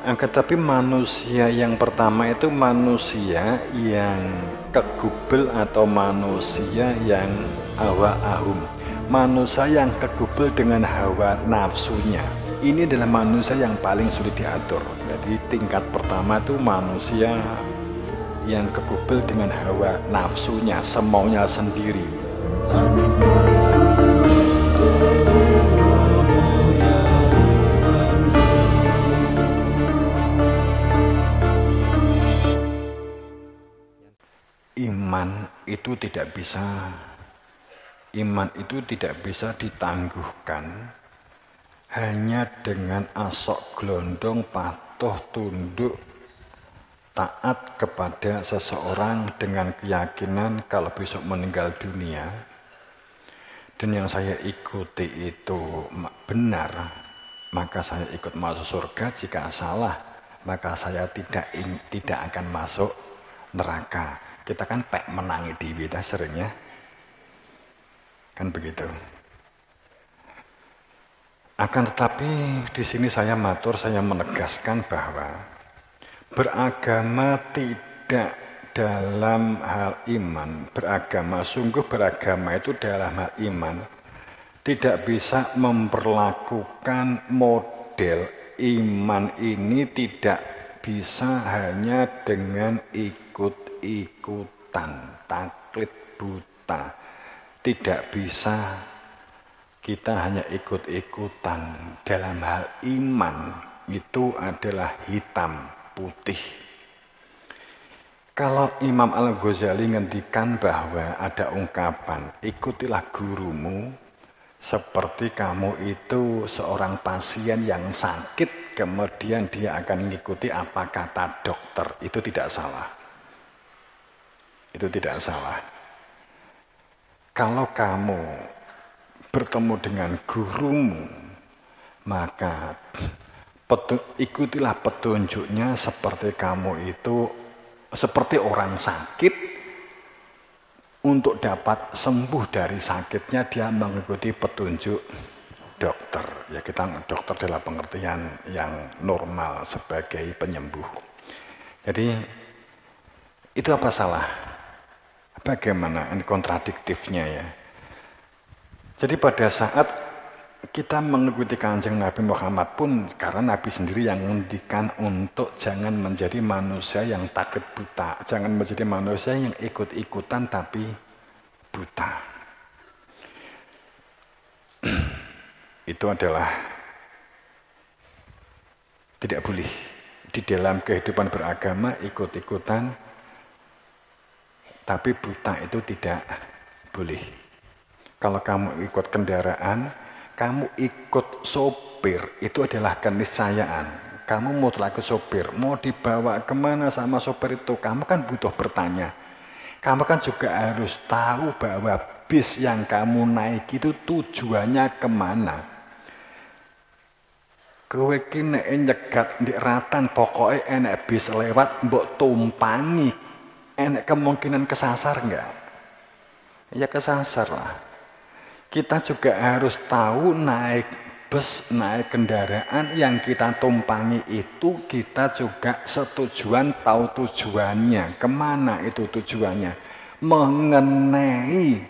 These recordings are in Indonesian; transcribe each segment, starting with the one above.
Akan tapi manusia yang pertama itu manusia yang kegubel atau manusia yang hawa ahum. Manusia yang kegubel dengan hawa nafsunya. Ini adalah manusia yang paling sulit diatur. Jadi tingkat pertama itu manusia yang kegubel dengan hawa nafsunya, semaunya sendiri. Iman itu tidak bisa ditangguhkan hanya dengan asok glondong patuh tunduk taat kepada seseorang dengan keyakinan kalau besok meninggal dunia dan yang saya ikuti itu benar, maka saya ikut masuk surga. Jika salah, maka saya tidak akan masuk neraka. Kita kan menangi diri kita seringnya, kan begitu. Akan tetapi di sini saya menegaskan bahwa beragama tidak dalam hal iman, sungguh beragama itu dalam hal iman, tidak bisa memperlakukan model iman ini tidak bisa hanya dengan ikut-ikutan, taklid buta. Tidak bisa kita hanya ikut-ikutan. Dalam hal iman itu adalah hitam putih. Kalau Imam Al-Ghazali ngendikan bahwa ada ungkapan, ikutilah gurumu seperti kamu itu seorang pasien yang sakit, kemudian dia akan mengikuti apa kata dokter. Itu tidak salah. Itu tidak salah. Kalau kamu bertemu dengan gurumu, maka ikutilah petunjuknya seperti kamu itu seperti orang sakit. Untuk dapat sembuh dari sakitnya dia mengikuti petunjuk dokter. Ya, kita dokter dalam pengertian yang normal sebagai penyembuh. Jadi itu apa salah? Bagaimana ini kontradiktifnya ya? Jadi pada saat kita mengikuti Kanjeng Nabi Muhammad pun, karena Nabi sendiri yang menghentikan untuk jangan menjadi manusia yang taklid buta, jangan menjadi manusia yang ikut-ikutan tapi buta. Itu adalah tidak boleh di dalam kehidupan beragama. Ikut-ikutan tapi buta itu tidak boleh. Kalau kamu ikut kendaraan, kamu ikut sopir, itu adalah keniscayaan. Kamu mutlak ke sopir, mau dibawa kemana sama sopir itu, kamu kan butuh bertanya. Kamu kan juga harus tahu bahwa bis yang kamu naik itu tujuannya kemana. Kowe ki nek nyegat ndek Ratan pokoke enek bis lewat mbok tumpangi, enek kemungkinan kesasar enggak? Ya kesasar lah. Kita juga harus tahu naik bus, naik kendaraan yang kita tumpangi itu kita juga setujuan tahu tujuannya. Kemana itu tujuannya? Mengenai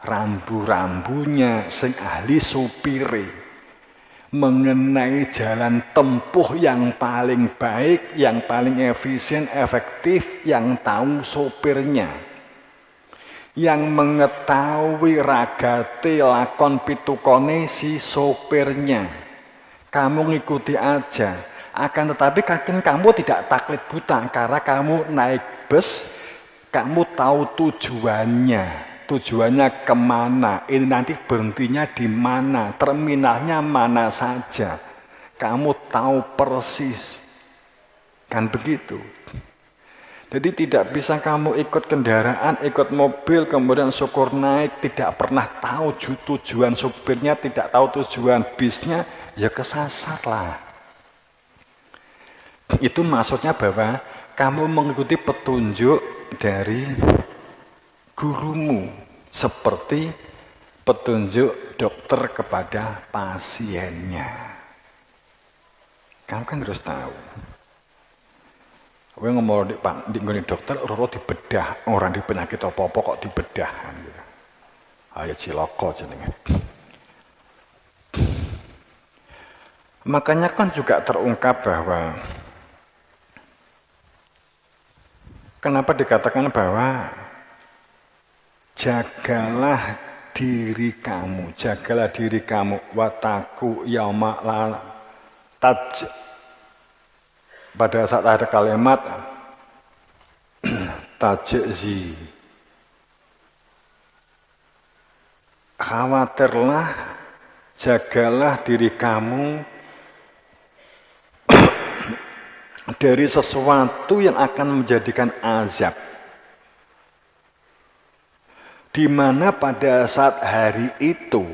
rambu-rambunya sing ahli supire. Mengenai jalan tempuh yang paling baik, yang paling efisien, efektif, yang tahu sopirnya. Yang mengetahui ragate lakon pitukone si sopirnya. Kamu ngikuti aja. Akan tetapi kadang kamu tidak taklid buta karena kamu naik bus, kamu tahu tujuannya. Tujuannya kemana? Ini nanti berhentinya di mana? Terminalnya mana saja? Kamu tahu persis. Kan begitu. Jadi tidak bisa kamu ikut kendaraan, ikut mobil, kemudian syukur naik, tidak pernah tahu tujuan supirnya, tidak tahu tujuan bisnya, ya kesasar lah. Itu maksudnya bahwa kamu mengikuti petunjuk dari gurumu, seperti petunjuk dokter kepada pasiennya. Kamu kan harus tahu. Kowe ngomong di nggone dokter ora dibedah, orang di penyakit apa-apa kok dibedah gitu. Ayo cilaka jenenge. Makanya kan juga terungkap bahwa kenapa dikatakan bahwa jagalah diri kamu, wataku yauma la taj. Pada saat ada kalimat tajzi, khawatirlah, jagalah diri kamu dari sesuatu yang akan menjadikan azab. Di mana pada saat hari itu,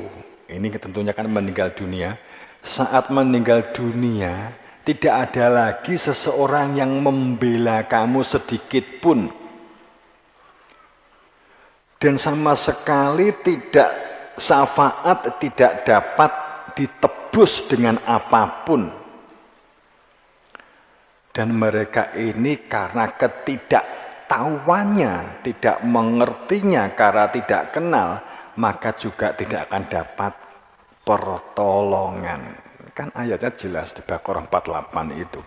ini tentunya kan meninggal dunia, saat meninggal dunia, tidak ada lagi seseorang yang membela kamu sedikit pun. Dan sama sekali tidak syafaat, tidak dapat ditebus dengan apapun. Dan mereka ini karena ketidaktahuannya, tidak mengertinya, karena tidak kenal, maka juga tidak akan dapat pertolongan. Kan ayatnya jelas di Baqarah 48 itu.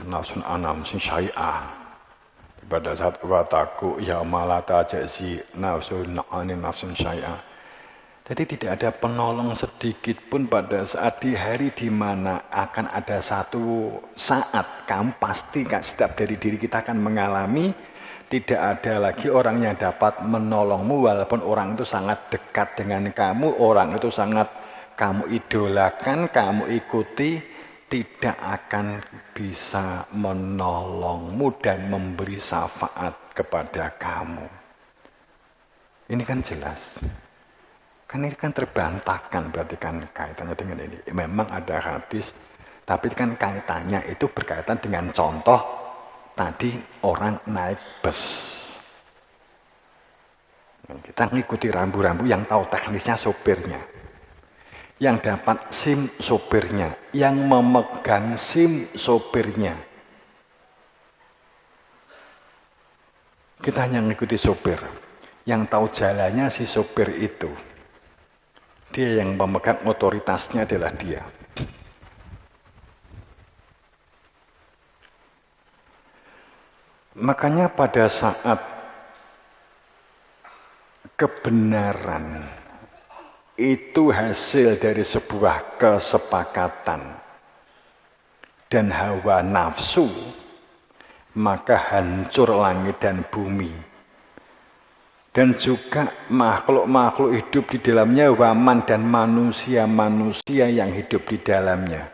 Nafsun anam sin syai'ah. Pada saat wataku ya malata jazi nafsun anin nafsun syai'ah. Jadi tidak ada penolong sedikit pun pada saat di hari di mana akan ada satu saat kamu pasti kan setiap dari diri kita akan mengalami. Tidak ada lagi orang yang dapat menolongmu walaupun orang itu sangat dekat dengan kamu, orang itu sangat kamu idolakan, kamu ikuti, tidak akan bisa menolongmu dan memberi syafaat kepada kamu. Ini kan jelas. Kan ini kan terbantahkan, berarti kan kaitannya dengan ini. Memang ada hadis, tapi kan kaitannya itu berkaitan dengan contoh tadi orang naik bus. Kita ngikuti rambu-rambu yang tahu teknisnya sopirnya. Yang dapat SIM sopirnya. Yang memegang SIM sopirnya. Kita hanya ngikuti sopir. Yang tahu jalannya si sopir itu. Dia yang memegang otoritasnya adalah dia. Makanya pada saat kebenaran itu hasil dari sebuah kesepakatan dan hawa nafsu, maka hancur langit dan bumi. Dan juga makhluk-makhluk hidup di dalamnya, waman dan manusia-manusia yang hidup di dalamnya.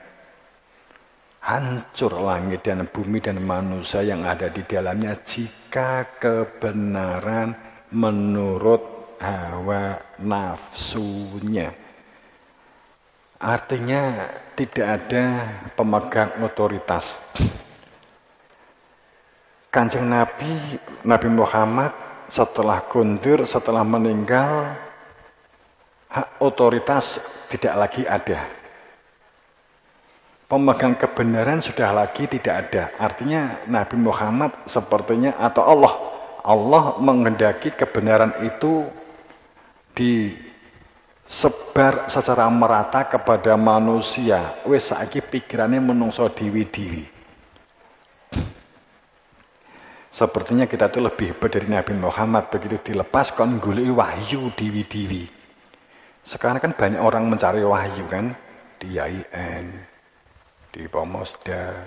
Hancur langit dan bumi dan manusia yang ada di dalamnya jika kebenaran menurut hawa nafsunya. Artinya tidak ada pemegang otoritas. Kanjeng Nabi Muhammad setelah kundur, setelah meninggal, hak otoritas tidak lagi ada. Pemegang kebenaran sudah lagi tidak ada. Artinya Nabi Muhammad sepertinya atau Allah menghendaki kebenaran itu disebar secara merata kepada manusia. Wes saiki pikirannya menungso diwi-diwi. Sepertinya kita itu lebih hebat dari Nabi Muhammad. Begitu dilepas kon goleki wahyu diwi-diwi. Sekarang kan banyak orang mencari wahyu kan di IAIN, di Pomosda,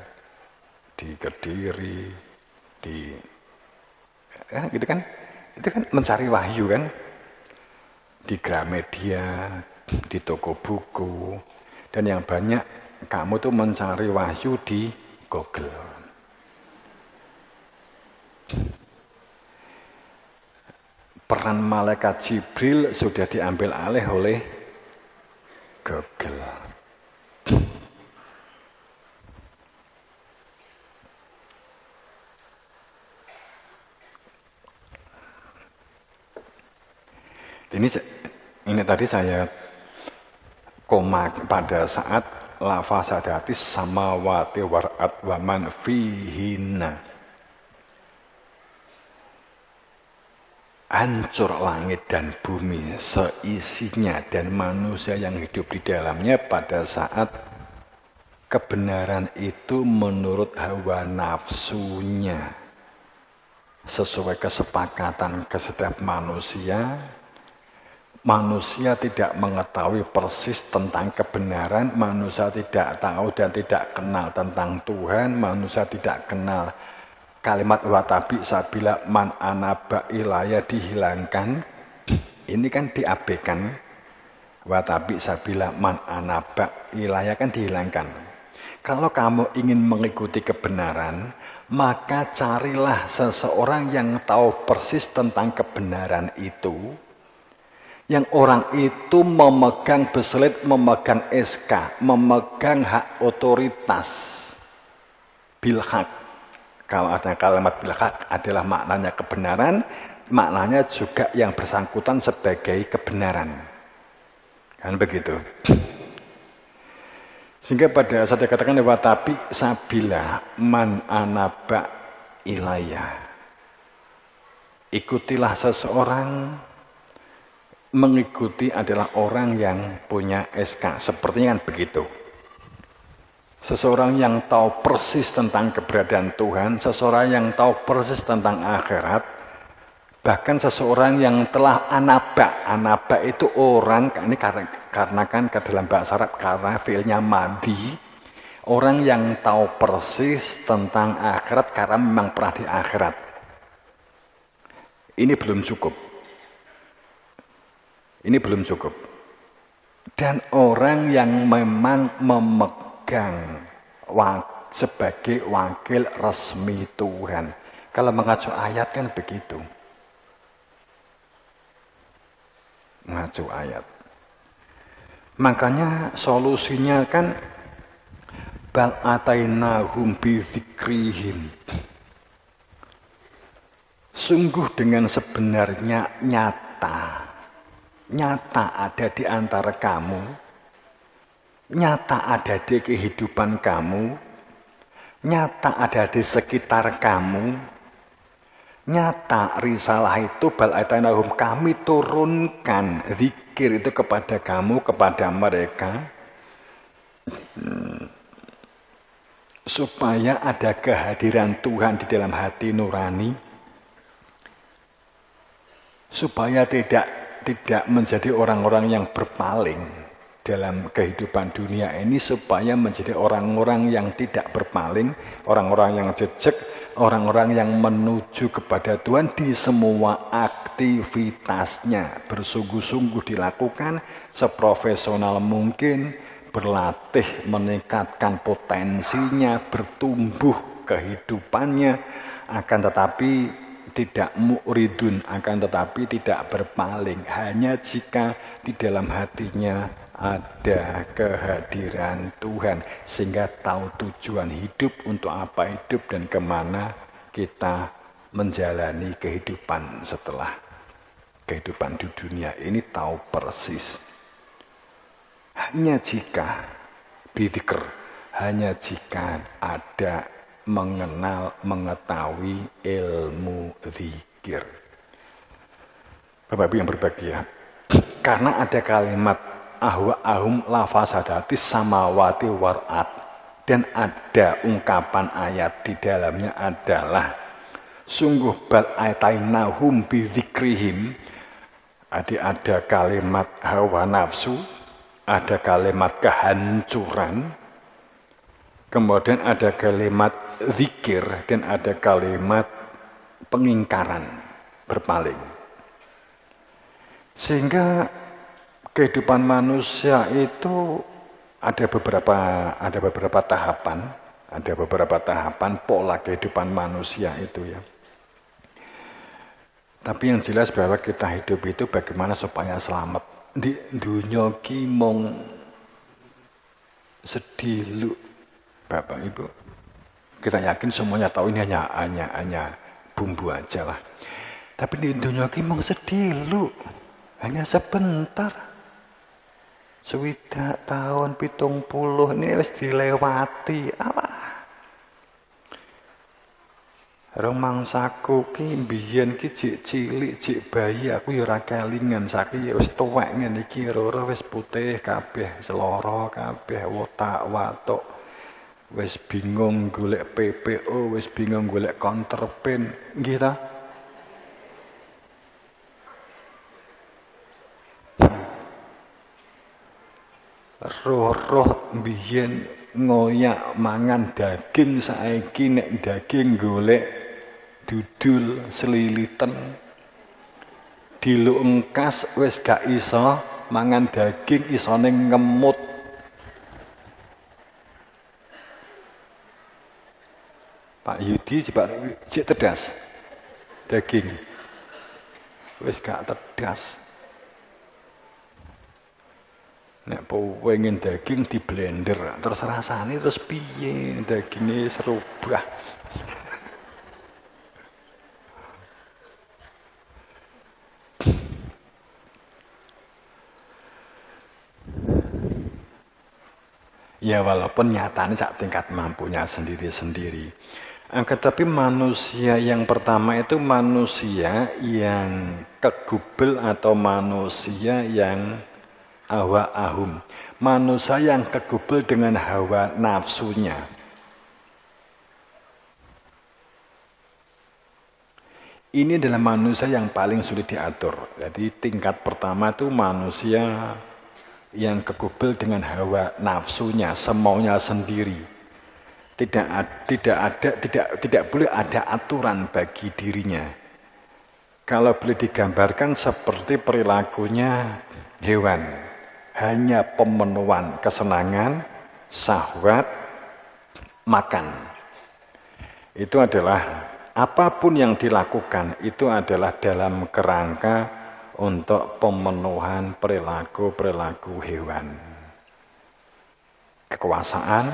di Kediri, gitu kan? Itu kan mencari wahyu kan? Di Gramedia, di toko buku, dan yang banyak kamu tuh mencari wahyu di Google. Peran malaikat Jibril sudah diambil alih oleh Google. Ini tadi saya pada saat la fasadatis samawati war'at wa man fihinna. Hancur langit dan bumi seisinya dan manusia yang hidup di dalamnya pada saat kebenaran itu menurut hawa nafsunya. Sesuai kesepakatan ke setiap manusia, manusia tidak mengetahui persis tentang kebenaran, manusia tidak tahu dan tidak kenal tentang Tuhan, manusia tidak kenal kalimat watabi sabila man anaba ilaya dihilangkan. Ini kan diabaikan. Watabi sabila man anaba ilaya kan dihilangkan. Kalau kamu ingin mengikuti kebenaran, maka carilah seseorang yang tahu persis tentang kebenaran itu. Yang orang itu memegang beselit, memegang SK, memegang hak otoritas. Bilhaq. Kalau ada kalimat bilhaq adalah maknanya kebenaran, maknanya juga yang bersangkutan sebagai kebenaran. Kan begitu. Sehingga pada saat dikatakan watabi sabila man anaba ilaya. Ikutilah seseorang, mengikuti adalah orang yang punya SK. Sepertinya kan begitu. Seseorang yang tahu persis tentang keberadaan Tuhan, seseorang yang tahu persis tentang akhirat, bahkan seseorang yang telah anaba. Anaba itu orang, ini karena kan ke dalam bahasa Arab, karena fiilnya madi, orang yang tahu persis tentang akhirat karena memang pernah di akhirat. Ini belum cukup. Ini belum cukup. Dan orang yang memang memegang sebagai wakil resmi Tuhan. Kalau mengacu ayat kan begitu. Mengacu ayat. Makanya solusinya kan bal atainahum bidzikrihim. Sungguh dengan sebenarnya nyata ada di antara kamu, nyata ada di kehidupan kamu, nyata ada di sekitar kamu, nyata risalah itu bal atainahum kami turunkan zikir itu kepada kamu, kepada mereka, supaya ada kehadiran Tuhan di dalam hati nurani, supaya tidak menjadi orang-orang yang berpaling dalam kehidupan dunia ini, supaya menjadi orang-orang yang tidak berpaling, orang-orang yang jejak, orang-orang yang menuju kepada Tuhan di semua aktivitasnya, bersungguh-sungguh dilakukan seprofesional mungkin, berlatih meningkatkan potensinya, bertumbuh kehidupannya, akan tetapi tidak mu'ridun, akan tetapi tidak berpaling, hanya jika di dalam hatinya ada kehadiran Tuhan, sehingga tahu tujuan hidup, untuk apa hidup dan kemana kita menjalani kehidupan setelah kehidupan di dunia ini, tahu persis. Hanya jika bidzikr, hanya jika ada mengenal, mengetahui ilmu zikir. Bapak Ibu yang berbahagia, karena ada kalimat ahwa lafazadatis samawati war'at, dan ada ungkapan ayat di dalamnya adalah sungguh bal atainahum bidzikrihim. Ada kalimat hawa nafsu, ada kalimat kehancuran, kemudian ada kalimat zikir, dan ada kalimat pengingkaran, berpaling. Sehingga kehidupan manusia itu ada beberapa tahapan pola kehidupan manusia itu ya. Tapi yang jelas bahwa kita hidup itu bagaimana supaya selamat. Di dunia ki mong sedilu, Bapak Ibu. Kita yakin semuanya tahu ini hanya bumbu aja lah. Tapi di dunia ki mong sedilu, hanya sebentar. Swidak tahun 70 ini wis dilewati. Alah. Rong mangsaku ki mbiyen ki jek cilik, jek bayi aku ya ora kelingan, saiki ya wis tuwek ngene iki roro wis putih kabeh, seloro kabeh, watak-watuk. Wis bingung golek PPO, wis bingung golek counterpin, nggih ta? Roh-roh mbiyen ngoyak mangan daging, saiki nek daging golek dudul seliliten diluk engkas wis gak iso mangan daging, isone ngemut. Pak Yudi cek tedas daging wis gak tedas. Nek pengen daging di blender terus rasane terus piye dagingnya serubah. Ya walaupun nyatanya sak tingkat mampunya sendiri-sendiri. Tetapi manusia yang pertama itu manusia yang kegubel atau manusia yang hawa ahum. Manusia yang kegubel dengan hawa nafsunya. Ini adalah manusia yang paling sulit diatur. Jadi tingkat pertama itu manusia yang kegubel dengan hawa nafsunya, semaunya sendiri. Tidak boleh ada aturan bagi dirinya. Kalau boleh digambarkan seperti perilakunya hewan, hanya pemenuhan kesenangan, syahwat, makan. Itu adalah apapun yang dilakukan itu adalah dalam kerangka untuk pemenuhan perilaku hewan. Kekuasaan,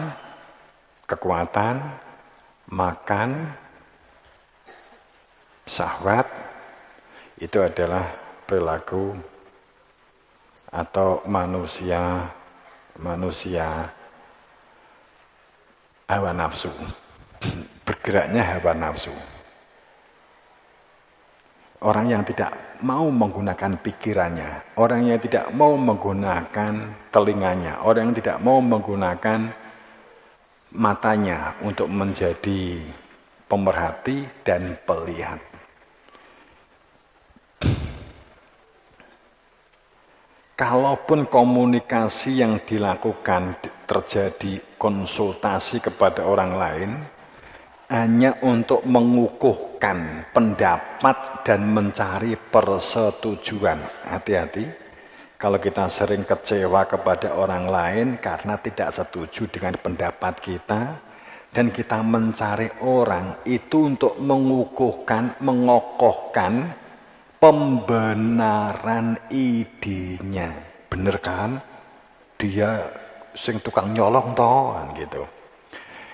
kekuatan, makan, syahwat, itu adalah perilaku atau manusia hawa nafsu. Bergeraknya hawa nafsu. Orang yang tidak mau menggunakan pikirannya, orang yang tidak mau menggunakan telinganya, orang yang tidak mau menggunakan matanya untuk menjadi pemerhati dan pelihat. Kalaupun komunikasi yang dilakukan terjadi konsultasi kepada orang lain, hanya untuk mengukuhkan pendapat dan mencari persetujuan. Hati-hati, kalau kita sering kecewa kepada orang lain karena tidak setuju dengan pendapat kita, dan kita mencari orang itu untuk mengukuhkan, mengokohkan pembenaran idenya. Bener kan? Dia sing tukang nyolong toh, kan gitu.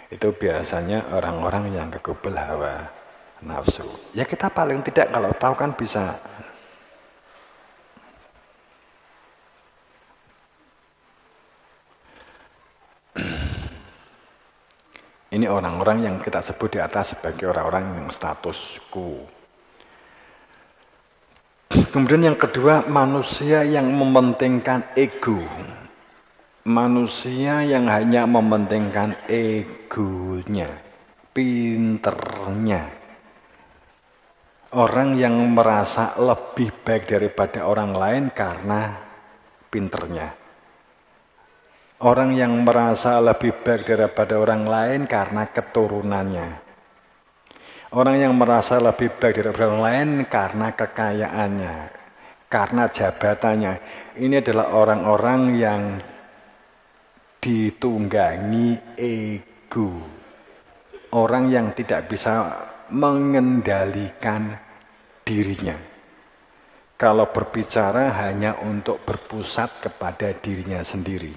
Itu biasanya orang-orang yang kegubel hawa nafsu. Ya kita paling tidak kalau tahu kan bisa. Ini orang-orang yang kita sebut di atas sebagai orang-orang yang status quo. Kemudian yang kedua, manusia yang mementingkan ego. Manusia yang hanya mementingkan egonya, pinternya. Orang yang merasa lebih baik daripada orang lain karena pinternya. Orang yang merasa lebih baik daripada orang lain karena keturunannya. Orang yang merasa lebih baik daripada orang lain karena kekayaannya, karena jabatannya. Ini adalah orang-orang yang ditunggangi ego. Orang yang tidak bisa mengendalikan dirinya. Kalau berbicara hanya untuk berpusat kepada dirinya sendiri.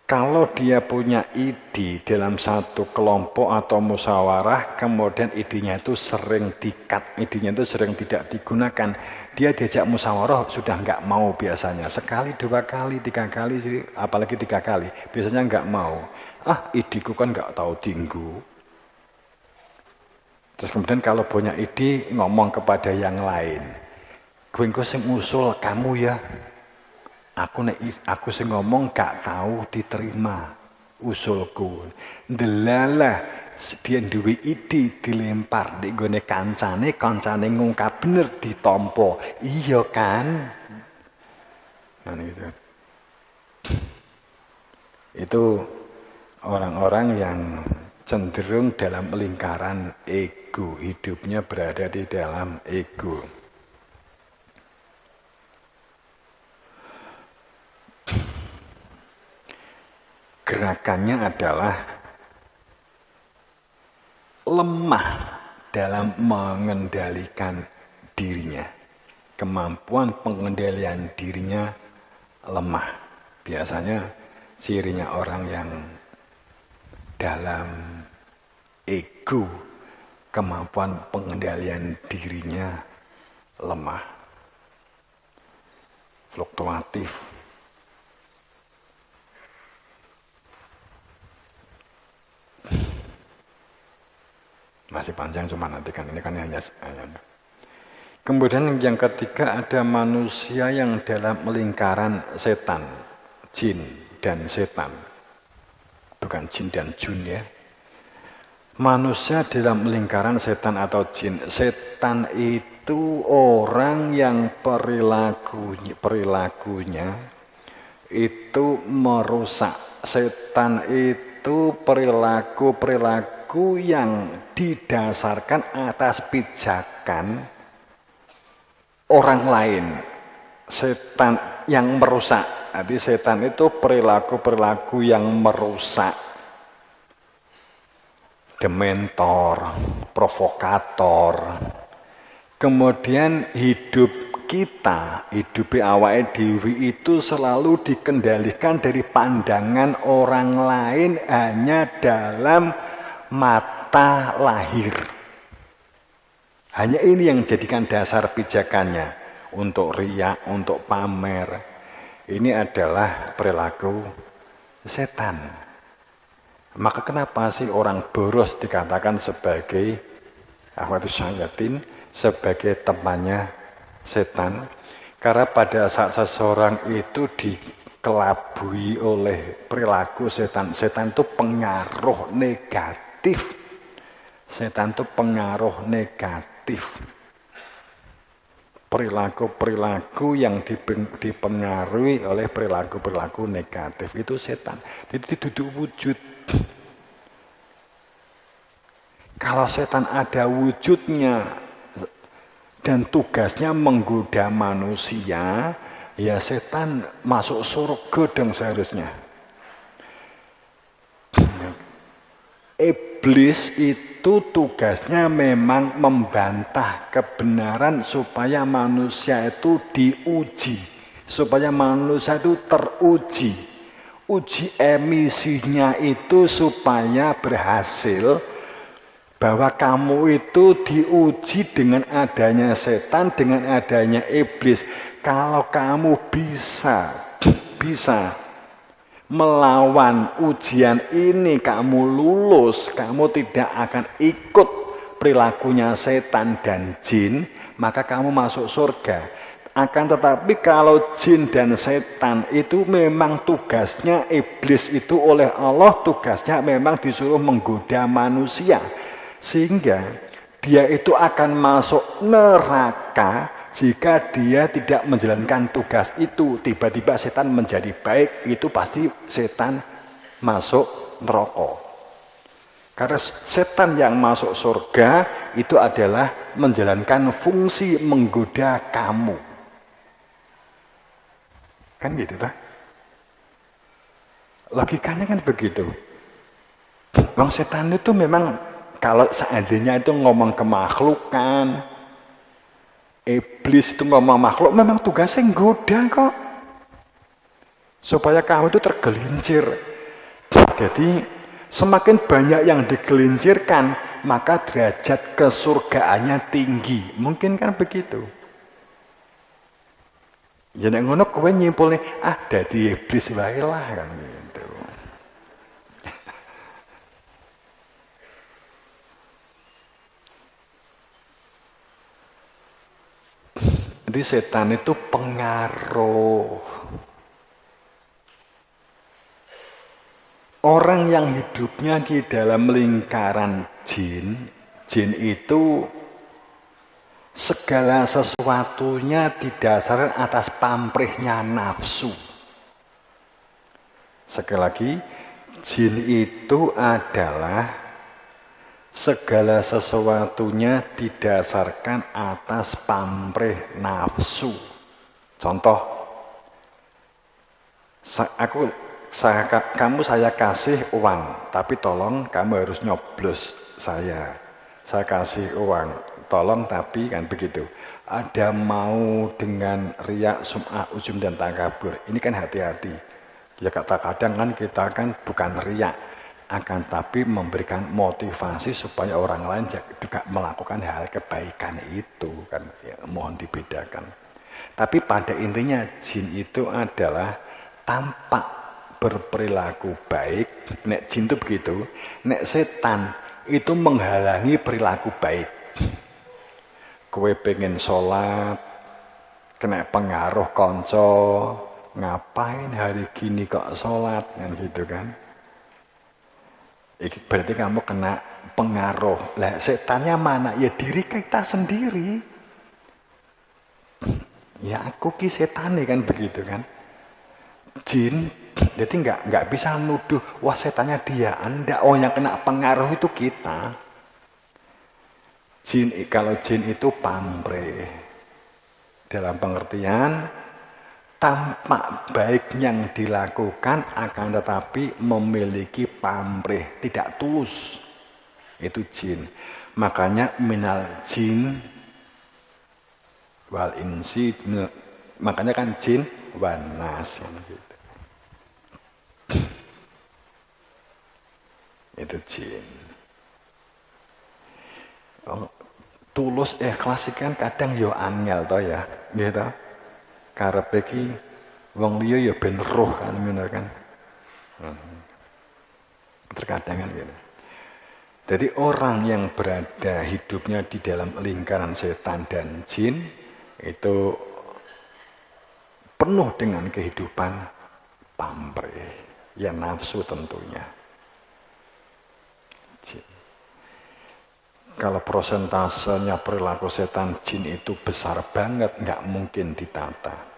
Kalau dia punya ide dalam satu kelompok atau musyawarah, kemudian idenya itu sering di-cut, idenya itu sering tidak digunakan, dia diajak musyawarah sudah nggak mau biasanya. Sekali, 2 kali, 3 kali, apalagi 3 kali, biasanya nggak mau. Ideku kan nggak tahu tinggu. Terus kemudian kalau punya ide, ngomong kepada yang lain. Gue sing usul kamu ya. Aku sing ngomong gak tahu diterima usulku. Delalah dia duwe ide dilempar di gone kancane ngungkap bener ditompo. Iya kan? Nah, gitu. Itu orang-orang yang cenderung dalam lingkaran ego, hidupnya berada di dalam ego. Gerakannya adalah lemah dalam mengendalikan dirinya. Kemampuan pengendalian dirinya lemah. Biasanya cirinya orang yang dalam ego, kemampuan pengendalian dirinya lemah, fluktuatif. Masih panjang, cuma nanti kan ini kan hanya. Kemudian yang ketiga ada manusia yang dalam lingkaran setan, jin dan setan. Bukan jin dan jun ya. Manusia dalam lingkaran setan atau jin. Setan itu orang yang perilakunya itu merusak. Setan itu perilaku yang didasarkan atas pijakan orang lain. Setan yang merusak. Jadi setan itu perilaku yang merusak. Dementor, provokator. Kemudian hidup kita, hidup awake dhewe itu selalu dikendalikan dari pandangan orang lain hanya dalam mata lahir. Hanya ini yang jadikan dasar pijakannya untuk riya, untuk pamer. Ini adalah perilaku setan. Maka kenapa sih orang boros dikatakan sebagai syayatin, sebagai temannya setan? Karena pada saat seseorang itu dikelabui oleh perilaku setan, setan itu pengaruh negatif. Setan itu pengaruh negatif. Perilaku-perilaku yang dipengaruhi oleh perilaku-perilaku negatif itu setan. Jadi duduk wujud. Kalau setan ada wujudnya dan tugasnya menggoda manusia, ya setan masuk surga dong seharusnya. Iblis itu tugasnya memang membantah kebenaran supaya manusia itu diuji, supaya manusia itu teruji. Uji emisinya itu supaya berhasil, bahwa kamu itu diuji dengan adanya setan, dengan adanya iblis. Kalau kamu bisa melawan ujian ini, kamu lulus, kamu tidak akan ikut perilakunya setan dan jin, maka kamu masuk surga. Akan tetapi kalau jin dan setan itu memang tugasnya, iblis itu oleh Allah tugasnya memang disuruh menggoda manusia. Sehingga dia itu akan masuk neraka jika dia tidak menjalankan tugas itu. Tiba-tiba setan menjadi baik, itu pasti setan masuk neraka. Karena setan yang masuk surga itu adalah menjalankan fungsi menggoda kamu. Kan gitu tak? Logikanya kan begitu. Bang setan itu memang kalau seandainya itu ngomong kemakhlukan, iblis itu ngomong makhluk, memang tugasnya nggoda kok. Supaya kamu itu tergelincir. Jadi semakin banyak yang digelincirkan, maka derajat kesurgaannya tinggi. Mungkin kan begitu. Ya nek ngono kowe nyimpulne dadi iblis wae lah kan gitu. Jadi setan itu pengaruh. Orang yang hidupnya di dalam lingkaran jin, jin itu segala sesuatunya didasarkan atas pamrihnya nafsu. Sekali lagi, jin itu adalah segala sesuatunya didasarkan atas pamrih nafsu. Contoh, kamu saya kasih uang, tapi tolong kamu harus nyoblos saya. Saya kasih uang, tolong tapi kan begitu. Ada mau dengan riak, sum'ah, ujum dan takabur. Ini kan hati-hati. Ya kadang-kadang kan kita kan bukan riak, akan tapi memberikan motivasi supaya orang lain juga melakukan hal kebaikan itu kan ya, mohon dibedakan. Tapi pada intinya jin itu adalah tampak berperilaku baik. Nek jin itu begitu, nek setan itu menghalangi perilaku baik. Kowe pengen sholat, kena pengaruh konco, ngapain hari gini kok sholat kan gitu kan? Berarti kamu kena pengaruh. Lah setannya mana? Ya diri kita sendiri. Ya aku ki setan kan begitu kan. Jin, jadi nggak bisa nuduh. Wah setannya dia, Anda. Oh yang kena pengaruh itu kita. Jin, kalau jin itu pamrih. Dalam pengertian tampak baik yang dilakukan akan tetapi memiliki pamrih, tidak tulus. Itu jin. Makanya minal jin wal insi, makanya kan jin wan nas gitu. Itu jin. Tulus ikhlas kan kadang yo angel to ya, gitu. Karepe iki wong liya ya ben roh kan ngono kan. Terkadang kan gitu. Jadi orang yang berada hidupnya di dalam lingkaran setan dan jin itu penuh dengan kehidupan pamrih, ya nafsu tentunya. Jin. Kalau prosentasenya perilaku setan jin itu besar banget, nggak mungkin ditata.